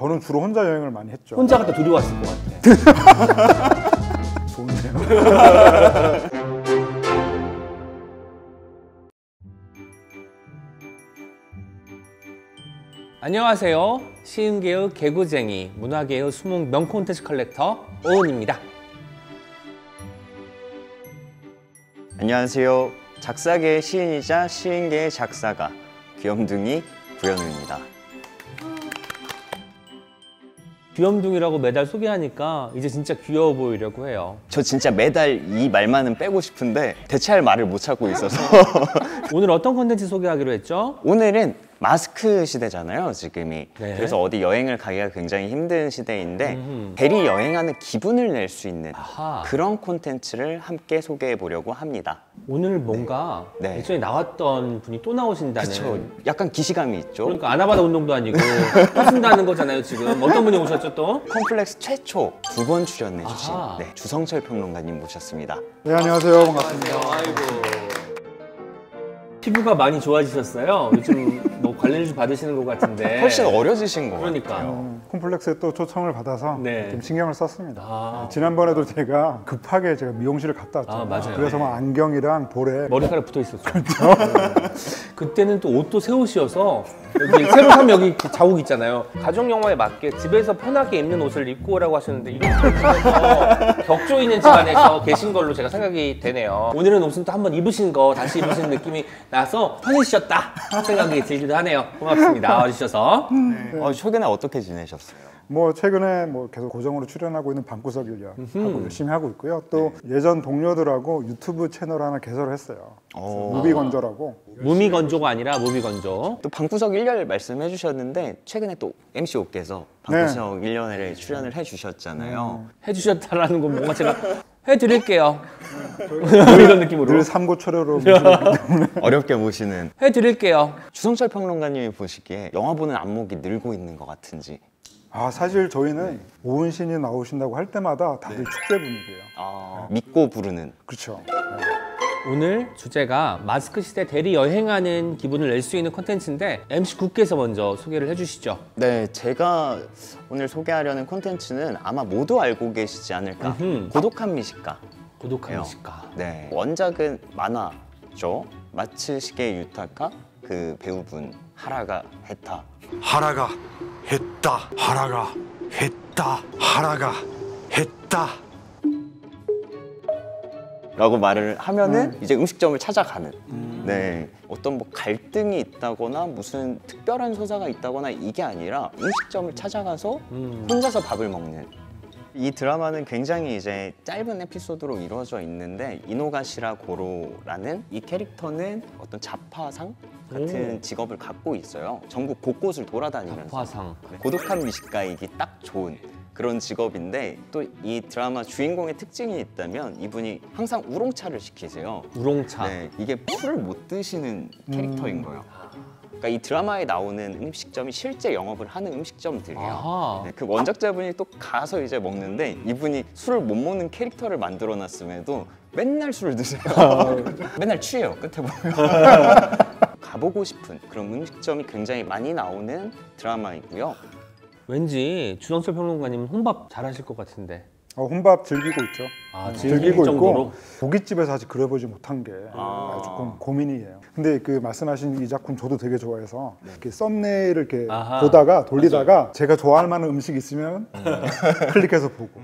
저는 주로 혼자 여행을 많이 했죠. 혼자 갔다 둘이 왔을 것 같아. 좋은데요. 안녕하세요. 시흥계의 개구쟁이, 문화계의 수묵 명콘텐츠 컬렉터 오은입니다. 안녕하세요. 작사계의 시인이자 시인계의 작사가 귀염둥이 구현우입니다. 귀염둥이라고 매달 소개하니까 이제 진짜 귀여워 보이려고 해요. 저 진짜 매달 이 말만은 빼고 싶은데 대체할 말을 못 찾고 있어서 오늘 어떤 콘텐츠 소개하기로 했죠? 오늘은 마스크 시대잖아요, 지금이. 네. 그래서 어디 여행을 가기가 굉장히 힘든 시대인데 대리 여행하는 기분을 낼 수 있는 아하. 그런 콘텐츠를 함께 소개해 보려고 합니다. 오늘 뭔가 네. 예전에 나왔던 분이 또 나오신다는. 그렇죠. 약간 기시감이 있죠. 그러니까 아나바다 운동도 아니고 또 쓴다는 거잖아요, 지금. 어떤 분이 오셨죠, 또? 컴플렉스 최초 2번 출연해 주신 아하. 주성철 평론가님 모셨습니다. 네, 안녕하세요. 반갑습니다. 아이고. 피부가 많이 좋아지셨어요? 요즘 뭐 관리를 좀 받으시는 것 같은데. 훨씬 어려지신 것 그러니까. 같아요. 콤플렉스에 또 초청을 받아서 네. 좀 신경을 썼습니다. 아. 지난번에도 제가 급하게 미용실을 갔다 왔죠. 아, 맞아요. 그래서 막 안경이랑 볼에 머리카락 붙어 있었죠. 그때는 또 옷도 새 옷이어서 여기 새로 사면 여기 자국 있잖아요. 가족 영화에 맞게 집에서 편하게 입는 옷을 입고 오라고 하셨는데 이런 걸 보면서 격조 있는 집안에서 계신 걸로 제가 생각이 되네요. 오늘은 옷은 또 한번 입으신 거 다시 입으시는 느낌이 나서 편해지셨다 생각이 들기도 하네요. 고맙습니다. 와주셔서. 최근에 어떻게 지내셨어요? 최근에 계속 고정으로 출연하고 있는 방구석 일력 하고 열심히 하고 있고요. 또 예전 동료들하고 유튜브 채널 하나 개설을 했어요. 무비건조라고. 무미건조가 아니라 무비건조. 또 방구석 1년 말씀해 주셨는데 최근에 또 MC5께서 방구석 1년에 출연을 해 주셨잖아요. 해주셨다라는 건 뭔가 제가 해드릴게요. 뭐 이런 느낌으로. 늘 삼고초려로 모시기 때문에. 어렵게 모시는 해드릴게요. 주성철 평론가님이 보시기에 영화 보는 안목이 늘고 있는 것 같은지. 사실 저희는 오은 신이 나오신다고 할 때마다 다들 축제 분위기예요. 믿고 부르는. 그렇죠. 오늘 주제가 마스크 시대 대리 여행하는 기분을 낼 수 있는 콘텐츠인데 MC9께서 먼저 소개를 해주시죠. 네, 제가 오늘 소개하려는 콘텐츠는 아마 모두 알고 계시지 않을까. 고독한 미식가. 고독한 미식가. 네, 원작은 만화죠. 마츠시게 유타카 그 배우분 하라가 했다. 하라가 했다. 하라가 했다. 하라가 했다. 라고 말을 하면은 이제 음식점을 찾아가는. 네, 어떤 갈등이 있다거나 무슨 특별한 소사가 있다거나 이게 아니라 음식점을 찾아가서 혼자서 밥을 먹는. 이 드라마는 굉장히 이제 짧은 에피소드로 이루어져 있는데 이노가시라 고로라는 이 캐릭터는 어떤 자파상 같은 직업을 갖고 있어요. 전국 곳곳을 돌아다니면서 화상. 고독한 미식가이기 딱 좋은 그런 직업인데 또 이 드라마 주인공의 특징이 있다면 이분이 항상 우롱차를 시키세요. 우롱차. 네, 이게 술을 못 드시는 캐릭터인 거예요. 그러니까 이 드라마에 나오는 음식점이 실제 영업을 하는 음식점들이에요. 네, 그 원작자분이 또 가서 이제 먹는데 이분이 술을 못 먹는 캐릭터를 만들어놨음에도 맨날 술을 드세요. 맨날 취해요, 끝에 보면. 가보고 싶은 그런 음식점이 굉장히 많이 나오는 드라마이고요. 왠지 주성철 평론가님은 혼밥 잘하실 것 같은데. 혼밥 즐기고 있죠. 즐기고 있고 고깃집에서 아직 그려보지 못한 게 조금 고민이에요. 근데 말씀하신 이 작품 저도 되게 좋아해서 이렇게 썸네일을 이렇게 보다가 돌리다가 제가 좋아할 만한 음식 있으면 클릭해서 보고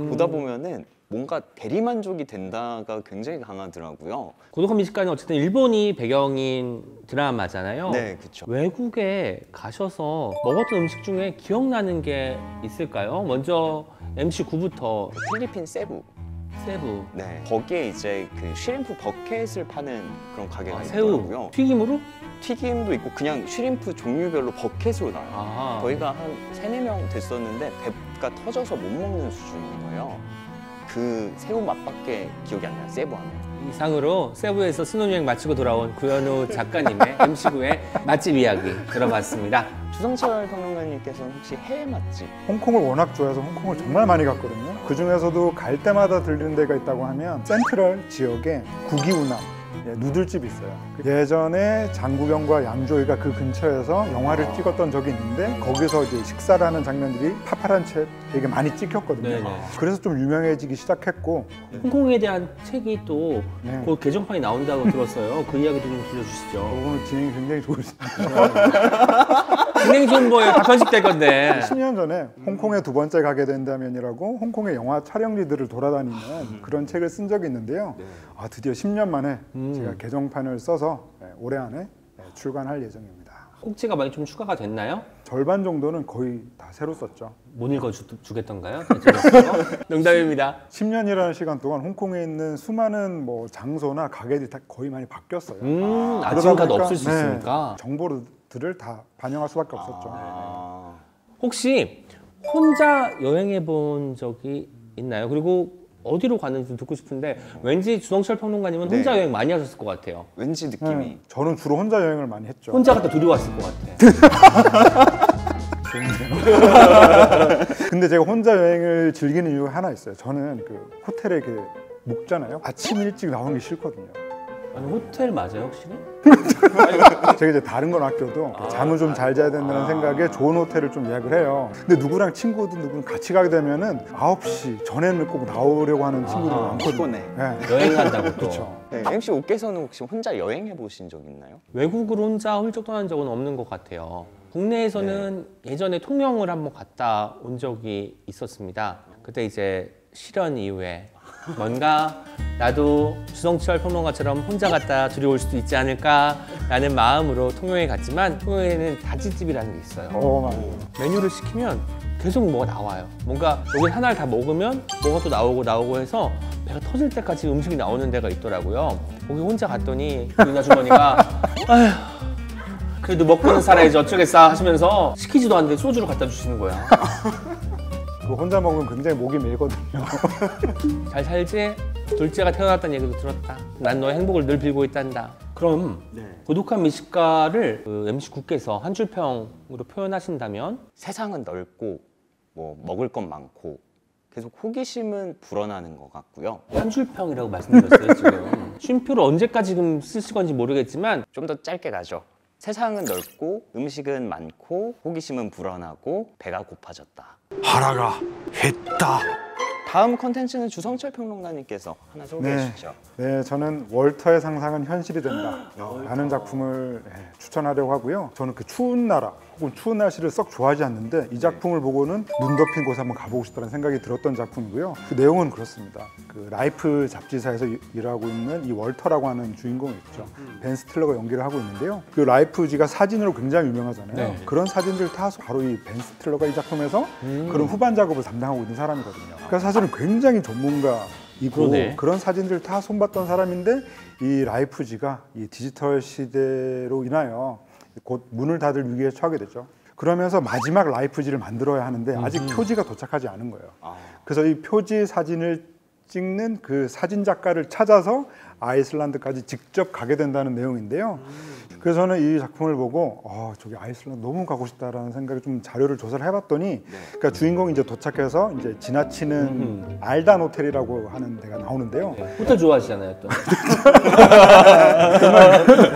보다 보면은 뭔가 대리만족이 된다가 굉장히 강하더라고요. 고독한 미식가는 어쨌든 일본이 배경인 드라마잖아요. 네, 그렇죠. 외국에 가셔서 먹었던 음식 중에 기억나는 게 있을까요? 먼저 MC9부터. 필리핀 세부. 네, 거기에 이제 그 쉬림프 버켓을 파는 그런 가게가 있더라고요. 새우 튀김으로? 튀김도 있고 그냥 쉬림프 종류별로 버켓으로 나와요. 저희가 한 3-4명 됐었는데 배가 터져서 못 먹는 수준인 거예요. 그 새우 맛밖에 기억이 안 나요, 세부 하면. 이상으로 세부에서 신혼여행 마치고 돌아온 구현우 작가님의 MC9의 맛집 이야기 들어봤습니다. 주성철 평론가님께서는 혹시 해외 맛집? 홍콩을 워낙 좋아해서 홍콩을 정말 많이 갔거든요. 그 중에서도 갈 때마다 들리는 데가 있다고 하면 센트럴 지역의 구기우남 예, 누들집이 있어요. 예전에 장국영과 양조위가 그 근처에서 영화를 찍었던 적이 있는데 거기서 이제 식사를 하는 장면들이 파파란치에 되게 많이 찍혔거든요. 네네. 그래서 좀 유명해지기 시작했고 홍콩에 대한 책이 또 네. 곧 개정판이 나온다고 들었어요. 그 이야기도 좀 들려주시죠. 오늘 진행이 굉장히 좋으시네요. 진행 좋은 거예요. 다 편집될 건데. 10년 전에 홍콩에 두 번째 가게 된다면이라고 홍콩의 영화 촬영지들을 돌아다니는 그런 책을 쓴 적이 있는데요. 아, 드디어 10년 만에 제가 개정판을 써서 올해 안에 출간할 예정입니다. 꼭지가 많이 좀 추가가 됐나요? 절반 정도는 거의 다 새로 썼죠. 못 읽어주겠던가요? 농담입니다. 10년이라는 시간 동안 홍콩에 있는 수많은 뭐 장소나 가게들이 다 거의 많이 바뀌었어요. 아침까지 보니까, 없을 수 있으니까. 정보들을 다 반영할 수밖에 없었죠. 혹시 혼자 여행해 본 적이 있나요? 그리고 어디로 갔는지 좀 듣고 싶은데 왠지 주성철 평론가님은 혼자 네. 여행 많이 하셨을 것 같아요. 왠지 느낌이 네, 저는 주로 혼자 여행을 많이 했죠. 혼자 갔다 들어왔을 것 같아. 근데 제가 혼자 여행을 즐기는 이유가 하나 있어요. 저는 그 호텔에 이렇게 묵잖아요. 아침 일찍 나오는 게 싫거든요. 아니, 호텔 맞아요, 확실히? 제가 이제 다른 건 아껴도 잠을 좀 잘 자야 된다는 생각에 좋은 호텔을 좀 예약을 해요. 근데 누구랑 친구든 누구랑 같이 가게 되면은 9시 전에는 꼭 나오려고 하는 친구들이 많거든요. 피곤해. 네. 여행 간다고 또. 그렇죠. 네, MC 옥께서는 혹시 혼자 여행해 보신 적 있나요? 외국을 혼자 훌쩍 떠난 적은 없는 것 같아요. 국내에서는 예전에 통영을 한번 갔다 온 적이 있었습니다. 그때 이제 실현 이후에 뭔가 나도 주성철 평론가처럼 혼자 갔다 들여올 수도 있지 않을까라는 마음으로 통영에 갔지만 통영에는 다찌집이라는 게 있어요. 맞아요. 메뉴를 시키면 계속 뭐가 나와요. 뭔가 여기 하나를 다 먹으면 뭐가 또 나오고 해서 배가 터질 때까지 음식이 나오는 데가 있더라고요. 거기 혼자 갔더니 유나 주머니가 아휴 그래도 먹고는 살아야지 어쩌겠어 하시면서 시키지도 않는데 소주를 갖다 주시는 거야. 그거 혼자 먹으면 굉장히 목이 메거든요. 잘 살지? 둘째가 태어났다는 얘기도 들었다. 난 너의 행복을 늘 빌고 있단다. 그럼 고독한 미식가를 그 MC 국께서 한 줄평으로 표현하신다면? 세상은 넓고 뭐 먹을 건 많고 계속 호기심은 불어나는 것 같고요. 한 줄평이라고 말씀드렸어요 지금. 쉼표를 언제까지 지금 쓰실 건지 모르겠지만 좀 더 짧게 가죠. 세상은 넓고 음식은 많고 호기심은 불어나고 배가 고파졌다. 하라가 했다. 다음 컨텐츠는 주성철 평론가님께서 하나 소개해 주시죠. 네, 저는 월터의 상상은 현실이 된다 라는 작품을 추천하려고 하고요. 저는 그 추운 나라 혹은 추운 날씨를 썩 좋아하지 않는데 이 작품을 보고는 눈 덮인 곳에 한번 가보고 싶다는 생각이 들었던 작품이고요. 그 내용은 그렇습니다. 그 라이프 잡지사에서 일하고 있는 이 월터라고 하는 주인공이 있죠. 벤 스틸러가 연기를 하고 있는데요. 그 라이프지가 사진으로 굉장히 유명하잖아요. 네. 그런 사진들 다 바로 이 벤 스틸러가 이 작품에서 그런 후반 작업을 담당하고 있는 사람이거든요. 그러니까 사실은 굉장히 전문가이고 그러네. 그런 사진들을 다 손봤던 사람인데 이 라이프지가 이 디지털 시대로 인하여 곧 문을 닫을 위기에 처하게 되죠. 그러면서 마지막 라이프지를 만들어야 하는데 아직 표지가 도착하지 않은 거예요. 그래서 이 표지 사진을 찍는 그 사진 작가를 찾아서 아이슬란드까지 직접 가게 된다는 내용인데요. 그래서 저는 이 작품을 보고 저기 아이슬란드 너무 가고 싶다라는 생각에 좀 자료를 조사를 해봤더니 그러니까 주인공이 이제 도착해서 이제 지나치는 알단 호텔이라고 하는 데가 나오는데요. 호텔 좋아하시잖아요 또.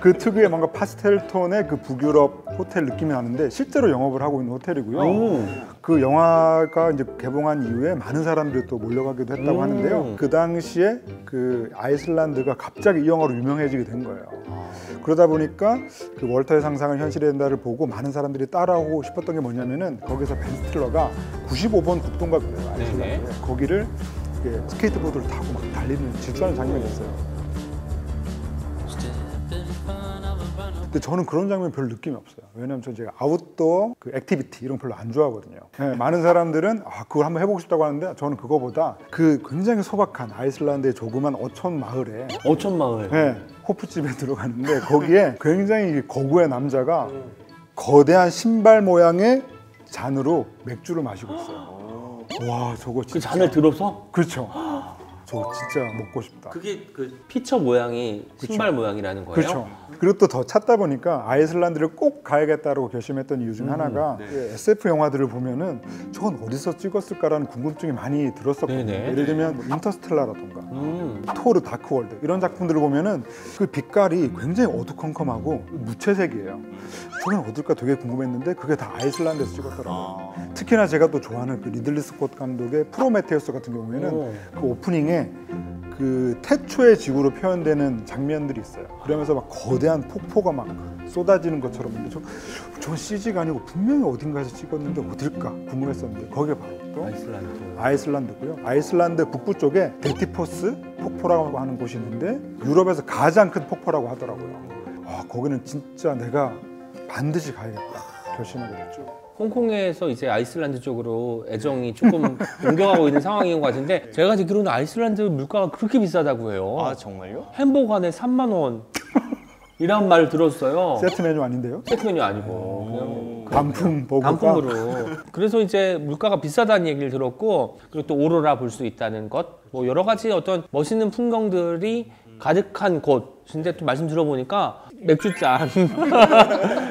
그 특유의 뭔가 파스텔 톤의 그 북유럽 호텔 느낌이 나는데 실제로 영업을 하고 있는 호텔이고요. 그 영화가 이제 개봉한 이후에 많은 사람들이 또 몰려가기도 했다고 하는데요. 그 당시에 그 아이슬란드가 갑자기 이 영화로 유명해지게 된 거예요. 그러다 보니까 그 월터의 상상은 현실이 된다를 보고 많은 사람들이 따라오고 싶었던 게 뭐냐면은 거기서 벤 스틸러가 95번 국도인가 그래요. 아이슬란드에. 거기를 이렇게 스케이트보드를 타고 막 달리는 질주하는 장면이 있어요. 근데 저는 그런 장면 별로 느낌이 없어요. 왜냐하면 제가 아웃도어 그 액티비티 이런 거 별로 안 좋아하거든요. 네, 많은 사람들은 그걸 한번 해보고 싶다고 하는데 저는 그거보다 그 굉장히 소박한 아이슬란드의 조그만 어촌 마을에 어촌마을. 네, 호프집에 들어갔는데 거기에 굉장히 거구의 남자가 거대한 신발 모양의 잔으로 맥주를 마시고 있어요. 와, 저거 진짜. 그 잔을 들어서? 그렇죠. 저 진짜 먹고 싶다. 그게 그 피처 모양이 신발 모양이라는 거예요? 그렇죠. 그리고 또 더 찾다 보니까 아이슬란드를 꼭 가야겠다고 결심했던 이유 중 하나가 그 SF 영화들을 보면은 저건 어디서 찍었을까라는 궁금증이 많이 들었었거든요. 네네. 예를 들면 뭐 인터스텔라라던가 토르 다크월드 이런 작품들을 보면은 그 빛깔이 굉장히 어두컴컴하고 무채색이에요. 저건 어딜까 되게 궁금했는데 그게 다 아이슬란드에서 찍었더라고요. 특히나 제가 또 좋아하는 그 리들리 스콧 감독의 프로메테우스 같은 경우에는 그 오프닝에 그 태초의 지구로 표현되는 장면들이 있어요. 그러면서 막 거대한 폭포가 막 쏟아지는 것처럼. 근데 저 CG가 아니고 분명히 어딘가에서 찍었는데 어딜까 궁금했었는데 거기가 바로 또 아이슬란드고요. 아이슬란드 북부 쪽에 데티포스 폭포라고 하는 곳이 있는데 유럽에서 가장 큰 폭포라고 하더라고요. 거기는 진짜 내가 반드시 가야겠다 결심하게 됐죠. 홍콩에서 이제 아이슬란드 쪽으로 애정이 조금 옮겨가고 있는 상황인 것 같은데 제가 듣기로는 아이슬란드 물가가 그렇게 비싸다고 해요. 아 정말요? 햄버거 하나에 3만 원 이란 말을 들었어요. 세트 메뉴 아닌데요? 세트 메뉴 아니고 그냥 단품 버거가 단품으로. 그래서 이제 물가가 비싸다는 얘기를 들었고 그리고 또 오로라 볼 수 있다는 것, 뭐 여러 가지 어떤 멋있는 풍경들이 가득한 곳인데 또 말씀 들어보니까 맥주잔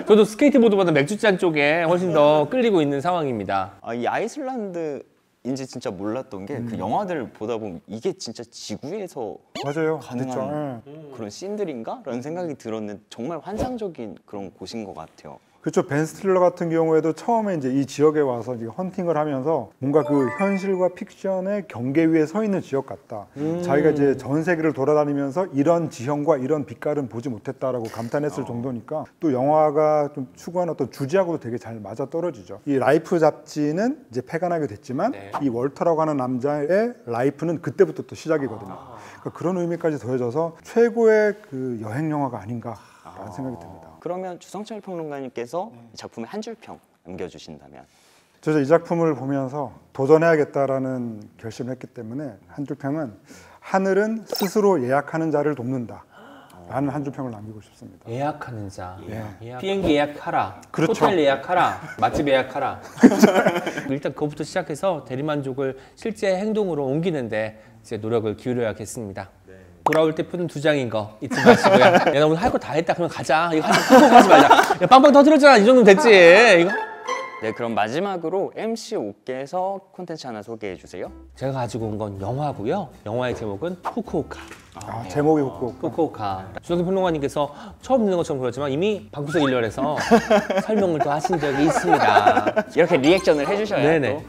저도 스케이트보드보다 맥주잔 쪽에 훨씬 더 끌리고 있는 상황입니다. 이 아이슬란드인지 진짜 몰랐던 게 그 영화들을 보다 보면 이게 진짜 지구에서 맞아요. 가능한 그렇죠. 그런 씬들인가? 라는 생각이 들었는데 정말 환상적인 그런 곳인 것 같아요. 그렇죠. 벤 스틸러 같은 경우에도 처음에 이제 이 지역에 와서 이제 헌팅을 하면서 뭔가 그 현실과 픽션의 경계 위에 서 있는 지역 같다. 자기가 이제 전 세계를 돌아다니면서 이런 지형과 이런 빛깔은 보지 못했다라고 감탄했을 정도니까 또 영화가 좀 추구하는 어떤 주제하고도 되게 잘 맞아 떨어지죠. 이 라이프 잡지는 이제 폐간하게 됐지만 이 월터라고 하는 남자의 라이프는 그때부터 또 시작이거든요. 그러니까 그런 의미까지 더해져서 최고의 그 여행 영화가 아닌가라는 생각이 듭니다. 그러면 주성철 평론가님께서 작품의 한 줄 평 남겨주신다면? 이 작품을 보면서 도전해야겠다라는 결심을 했기 때문에 한 줄 평은 하늘은 스스로 예약하는 자를 돕는다 라는 한 줄 평을 남기고 싶습니다. 예약하는 자. 예. 비행기 예약하라. 그렇죠. 호텔 예약하라. 맛집 예약하라. 일단 그것부터 시작해서 대리만족을 실제 행동으로 옮기는데 이제 노력을 기울여야겠습니다. 돌아올 때 표는 2장인 거 잊지 마시고요. 야, 나 오늘 할 거 다 했다. 그러면 가자. 이거 하지 말자. 야, 빵빵 터뜨렸잖아. 이 정도면 됐지. 이거. 네, 그럼 마지막으로 MC 옥께서 콘텐츠 하나 소개해 주세요. 제가 가지고 온 건 영화고요. 영화의 제목은 후쿠오카. 제목이 후쿠오카. 후쿠오카. 주성기 평론가님께서 처음 듣는 것처럼 그렇지만 이미 방구석 일렬에서 설명을 또 하신 적이 있습니다. 이렇게 리액션을 해주셔야 네네.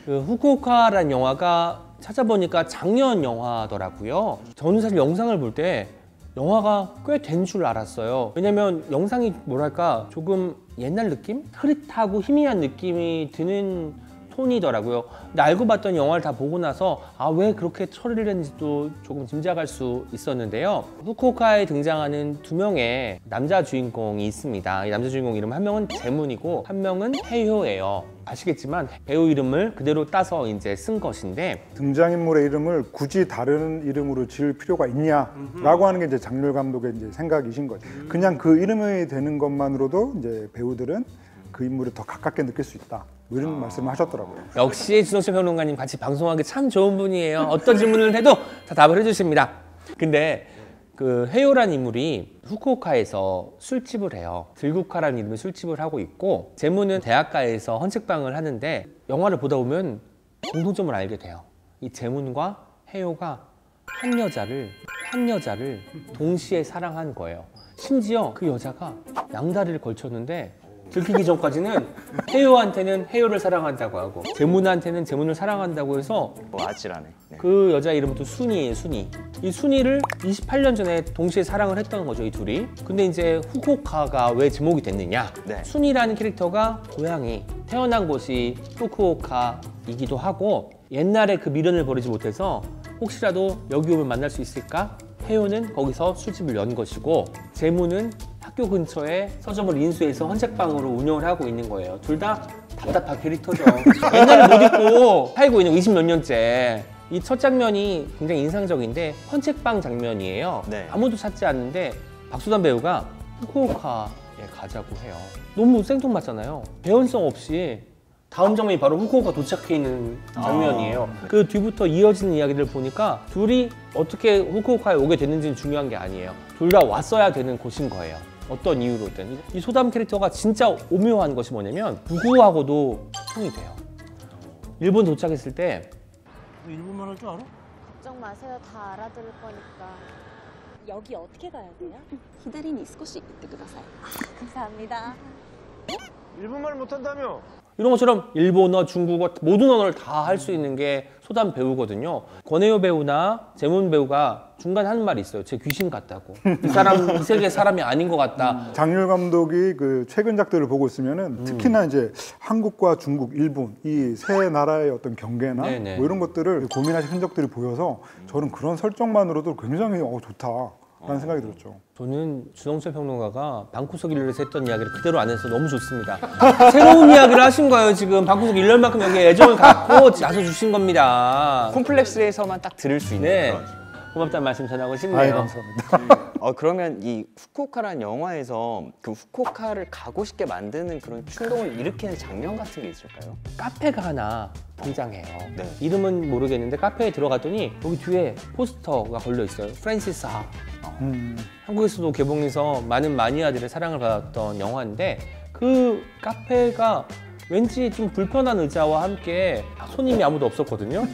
그 후쿠오카라는 영화가 찾아보니까 작년 영화더라고요. 저는 사실 영상을 볼 때 영화가 꽤 된 줄 알았어요. 왜냐면 영상이 뭐랄까 조금 옛날 느낌? 흐릿하고 희미한 느낌이 드는 톤이더라고요. 근데 알고 봤더니 영화를 다 보고 나서 왜 그렇게 처리를 했는지도 조금 짐작할 수 있었는데요. 후쿠오카에 등장하는 2명의 남자 주인공이 있습니다. 이 남자 주인공 이름 한 명은 재문이고 한 명은 해효예요. 아시겠지만 배우 이름을 그대로 따서 이제 쓴 것인데 등장인물의 이름을 굳이 다른 이름으로 지을 필요가 있냐라고 하는 게 이제 장렬 감독의 이제 생각이신 거죠. 그냥 그 이름이 되는 것만으로도 이제 배우들은 그 인물을 더 가깝게 느낄 수 있다. 뭐 이런 말씀을 하셨더라고요. 역시 주성철 평론가님 같이 방송하기 참 좋은 분이에요. 어떤 질문을 해도 다 답을 해주십니다. 근데 그 해요라는 인물이 후쿠오카에서 술집을 해요. 들국화라는 이름의 술집을 하고 있고 재무는 대학가에서 헌책방을 하는데 영화를 보다 보면 공통점을 알게 돼요. 이 재문과 해요가 한 여자를 동시에 사랑한 거예요. 심지어 그 여자가 양다리를 걸쳤는데 들키기 전까지는 해요한테는 해요를 사랑한다고 하고 재문한테는 재문을 사랑한다고 해서 뭐 아찔하네. 네. 그 여자 이름은 또 순이에요. 순이. 이 순이를 28년 전에 동시에 사랑을 했던 거죠, 이 둘이. 근데 이제 후쿠오카가 왜 제목이 됐느냐? 네. 순이라는 캐릭터가 고향이 태어난 곳이 후쿠오카이기도 하고 옛날에 그 미련을 버리지 못해서 혹시라도 여기 오면 만날 수 있을까? 해요는 거기서 술집을 연 것이고 재무는 학교 근처에 서점을 인수해서 헌책방으로 운영을 하고 있는 거예요. 둘 다 답답한 캐릭터죠. 옛날에 못 입고 살고 있는 20몇 년째. 이 첫 장면이 굉장히 인상적인데 헌책방 장면이에요. 네. 아무도 찾지 않는데 박수단 배우가 후쿠오카에 가자고 해요. 너무 생뚱맞잖아요. 배연성 없이 다음 장면이 바로 후쿠오카 도착해 있는 장면이에요. 그 뒤부터 이어지는 이야기들 보니까 둘이 어떻게 후쿠오카에 오게 됐는지는 중요한 게 아니에요. 둘 다 왔어야 되는 곳인 거예요. 어떤 이유로든. 이 소담 캐릭터가 진짜 오묘한 것이 뭐냐면 누구하고도 소통이 돼요. 일본 도착했을 때 일본말 할 줄 알아? 걱정 마세요. 다 알아들을 거니까. 여기 어떻게 가야 돼요? 左に少し行ってください。 감사합니다. 일본말 못한다며? 이런 것처럼 일본어, 중국어 모든 언어를 다 할 수 있는 게 소담 배우거든요. 권혜요 배우나 재문 배우가 중간에 하는 말이 있어요. 제 귀신 같다고. 이 사람 이 세계 사람이 아닌 것 같다. 장률 감독이 그 최근작들을 보고 있으면은 특히나 이제 한국과 중국, 일본 이 세 나라의 어떤 경계나 네네. 뭐 이런 것들을 고민하신 흔적들이 보여서 저는 그런 설정만으로도 굉장히 좋다라는 생각이 들었죠. 저는 주성철 평론가가 방구석 일렬에서 했던 이야기를 그대로 안 해서 너무 좋습니다. 새로운 이야기를 하신 거예요. 지금 방구석 일렬만큼 여기 애정을 갖고 나서주신 겁니다. 콤플렉스에서만 딱 들을 수 있는 네. 그런. 고맙다는 말씀 전하고 싶네요. 아이, 감사합니다. 그러면 이 후쿠오카라는 영화에서 그 후쿠오카를 가고 싶게 만드는 그런 충동을 일으키는 장면 같은 게 있을까요? 카페가 하나 등장해요. 네. 이름은 모르겠는데 카페에 들어갔더니 여기 뒤에 포스터가 걸려 있어요. 프랜시스 하. 한국에서도 개봉해서 많은 마니아들의 사랑을 받았던 영화인데 그 카페가 왠지 좀 불편한 의자와 함께 손님이 아무도 없었거든요.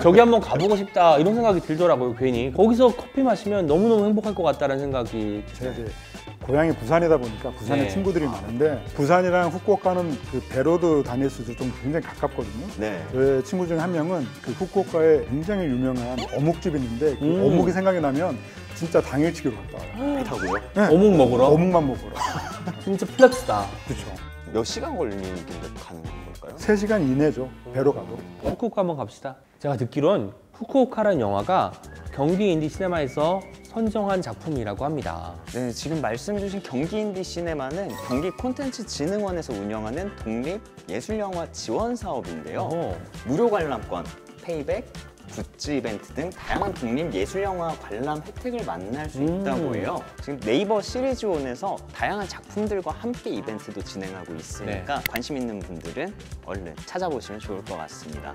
저기 한번 가보고 싶다 이런 생각이 들더라고요. 괜히 거기서 커피 마시면 너무너무 행복할 것 같다는 생각이. 제가 이제 고향이 부산이다 보니까 부산에 네. 친구들이 많은데 부산이랑 후쿠오카는 그 배로도 다닐 수도 좀 굉장히 가깝거든요. 네. 제 친구 중에 한 명은 그 후쿠오카에 굉장히 유명한 어묵집이 있는데 그 어묵이 생각이 나면 진짜 당일치기로 갔다 와요. 배 타고요? 네. 어묵 먹으러? 어묵만 먹으러. 진짜 플렉스다. 그렇죠. 몇 시간 걸리길래 가는 걸까요? 3시간 이내죠. 배로 가도. 후쿠오카 한번 갑시다. 제가 듣기론 후쿠오카라는 영화가 경기 인디 시네마에서 선정한 작품이라고 합니다. 네, 지금 말씀 주신 경기 인디 시네마는 경기 콘텐츠 진흥원에서 운영하는 독립 예술영화 지원 사업인데요. 무료 관람권, 페이백, 굿즈 이벤트 등 다양한 독립 예술영화 관람 혜택을 만날 수 있다고 해요. 지금 네이버 시리즈온에서 다양한 작품들과 함께 이벤트도 진행하고 있으니까 관심 있는 분들은 얼른 찾아보시면 좋을 것 같습니다.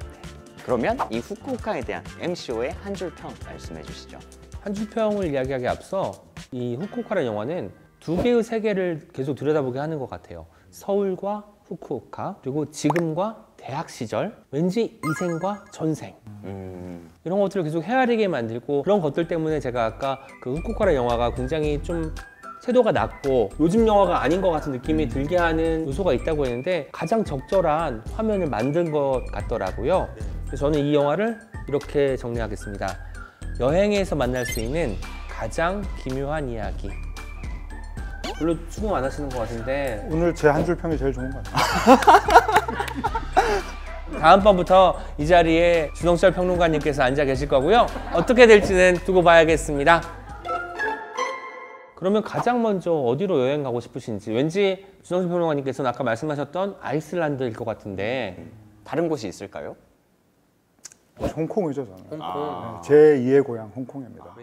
그러면 이 후쿠오카에 대한 MCO의 한 줄 평 말씀해 주시죠. 한 줄 평을 이야기하기에 앞서 이 후쿠오카라는 영화는 두 개의 세계를 계속 들여다보게 하는 것 같아요. 서울과 후쿠오카, 그리고 지금과 대학 시절, 왠지 이생과 전생 이런 것들을 계속 헤아리게 만들고, 그런 것들 때문에 제가 아까 그 후쿠오카라는 영화가 굉장히 좀 채도가 낮고 요즘 영화가 아닌 것 같은 느낌이 들게 하는 요소가 있다고 했는데 가장 적절한 화면을 만든 것 같더라고요. 그래서 저는 이 영화를 이렇게 정리하겠습니다. 여행에서 만날 수 있는 가장 기묘한 이야기. 별로 수긍 안 하시는 것 같은데 오늘 제 한 줄 평이 제일 좋은 것 같아요. 다음번부터 이 자리에 주성철 평론가님께서 앉아 계실 거고요. 어떻게 될지는 두고 봐야겠습니다. 그러면 가장 먼저 어디로 여행 가고 싶으신지, 왠지 주성철 평론가님께서는 아까 말씀하셨던 아이슬란드일 것 같은데 다른 곳이 있을까요? 홍콩이죠, 저는. 아. 제 2의 고향 홍콩입니다.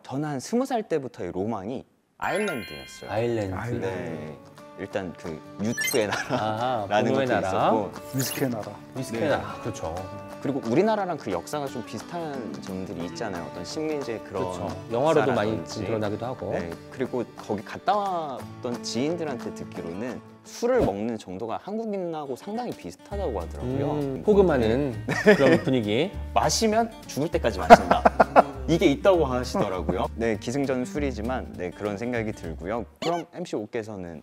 저는 한 20살 때부터의 로망이 아일랜드였어요. 아일랜드. 네. 일단 그 유투의 아하, 나라라는 분노의 것도 나라. 있었고, 위스키의 나라. 위스키의 나라. 그렇죠. 그리고 우리나라랑 그 역사가 좀 비슷한 점들이 있잖아요. 어떤 식민지의 그런 그렇죠. 영화로도 많이 역사라든지. 드러나기도 하고. 네, 그리고 거기 갔다 왔던 지인들한테 듣기로는 술을 먹는 정도가 한국인하고 상당히 비슷하다고 하더라고요. 포금하는 그런 분위기. 마시면 죽을 때까지 마신다. 이게 있다고 하시더라고요. 네, 기승전 술이지만 네, 그런 생각이 들고요. 그럼 MC 옥께서는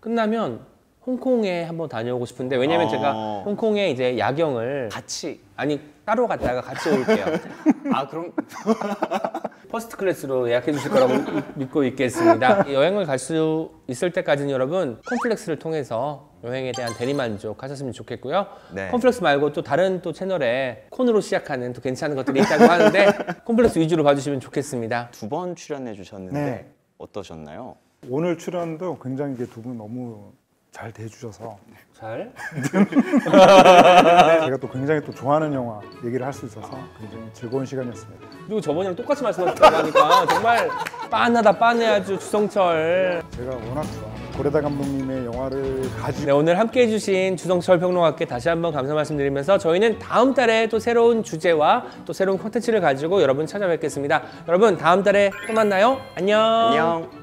끝나면 홍콩에 한번 다녀오고 싶은데, 왜냐면 제가 홍콩에 이제 야경을 같이 따로 갔다가 같이 올게요. 그럼 퍼스트 클래스로 예약해 주실 거라고 믿고 있겠습니다. 여행을 갈 수 있을 때까지는 여러분 콤플렉스를 통해서 여행에 대한 대리만족 하셨으면 좋겠고요. 네. 콤플렉스 말고 또 다른 또 채널에 콘으로 시작하는 또 괜찮은 것들이 있다고 하는데 콤플렉스 위주로 봐주시면 좋겠습니다. 2번 출연해 주셨는데 네. 어떠셨나요? 오늘 출연도 굉장히 두 분 너무 잘 대해주셔서 잘? 제가 또 굉장히 또 좋아하는 영화 얘기를 할 수 있어서 굉장히 즐거운 시간이었습니다. 그리고 저번이랑 똑같이 말씀하셨다고 하니까 정말 빤하다 빤해 아주 주성철. 제가 워낙 좋아하는 고레다 감독님의 영화를 가지고 네, 오늘 함께 해주신 주성철 평론가께 다시 한번 감사 말씀드리면서 저희는 다음 달에 또 새로운 주제와 또 새로운 콘텐츠를 가지고 여러분 찾아뵙겠습니다. 여러분 다음 달에 또 만나요. 안녕. 안녕.